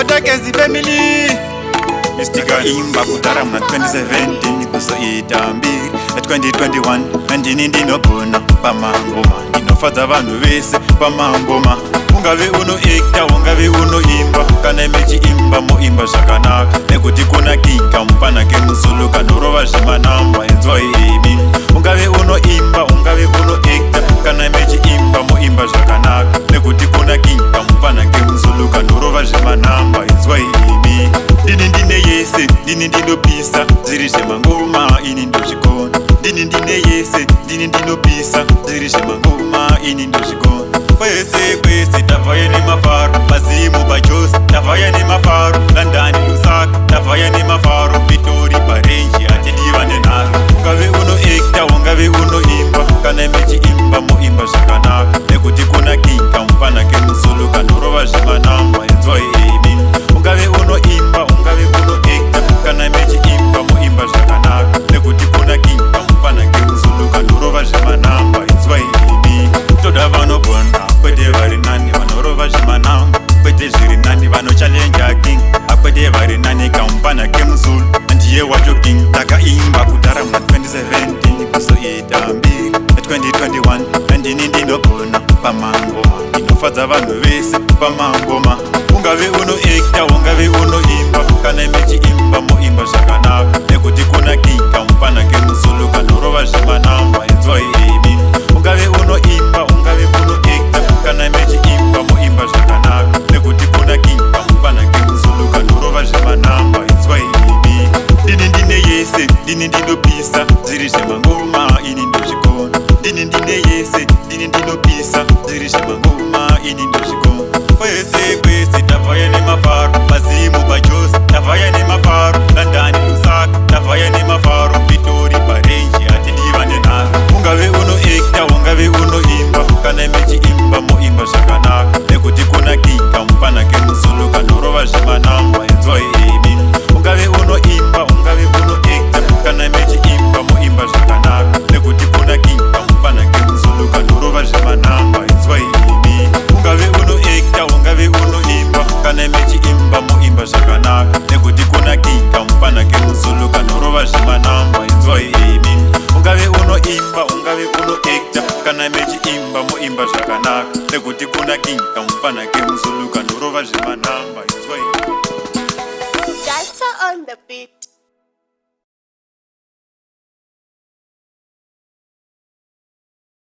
Kotakezi family Mistika imba kudara mna 2017 kuzoita mbiri 2021 andini ndinogona pamangoma ndinofadza vanhu vese pamangoma ungave unoekta ungave unoimba kana mechiimba moimba zvakanaka nekuti kuna kinga mupanake musulu kanorova zvemanamba enzwai imi ungave unoimba ungave unoekta kana mechiimba moimba zvakanaka nekuti kuna kinga mupanake musulu kanorova zvemanamba enzwai imi ndini ndine yese ndini ndinopisa zviri zvemangoma ini ndozvikona ndini ndine yese ndini ndinopisa zviri zvemangoma ini ndozvikona kwese kwese tavaya nemafaro mazimu pajose tavaya nemafaro landani lusaka tavaya nemafaro pitori parenji atidiva nenharo ungave unoekta ungave unoimba kana mechiimba moimba zvakanaka nekuti kuna kinga mupanake musulu kanorova zvemanamba enzwai imi ungave unoimba ungave unoekta kana mechiimba moimba zvakanaka nekuti kuna kinga mupanake musulu kanorova zvemanamba enzwai imi toda vanogona kwete vari nani vanorova zvemanamba kwete zviri nani vanochallenja king akwete vari nani kamupana kemusulu ndiye wacho king takaimba kudhara muna 2017 kuzoita mbiri 2021 andini ndinogona pamangoma ndinofadza vanhu vese pamangoma ungave unoekta ungave unoimba kana mechiimba moimba zvakanaka nekuti kuna kinga mupana kemusulu kanorova zvemanamba enzwai imi ungave unoimba ungave unoekta kana mechiimba moimba zvakanaka nekuti kuna kinga mupana kemusulu kanorova zvemanamba enzwai imi ndini ndine yese ndini ndinopisa zviri zvemangoma ini ndozvikona ndini ndine yese ndini ndinopisa zviri zvemangoma ini ndozvikona kwese kwese tavaya nemafaro mazimu pajose tavaya nemafaro landani lusaka tavaya nemafaro pitori parenji atidiva nenharo ungave unoekta ungave unoimba kana mechiimba moimba zvakanaka nekuti kuna kinga mupanake musulu kanorova zvemanamba enzwai imi ungave unoimba ungave unoekta kana mechiimba moimba zvakanaka nekuti kuna kinga mupanake musulu kanorova zvemanamba enzwai imi ungave unoekta ungave unoimba kana mechiimba moimba zvakanaka nekuti kuna kinga mupanake musulu kanorova zvemanamba enzwai imi ungave unoimba ungave unoekta kana mechiimba moimba zvakanaka nekuti kuna kinga mupanake musulu kanorova zvemanamba enzwai Data on the beat.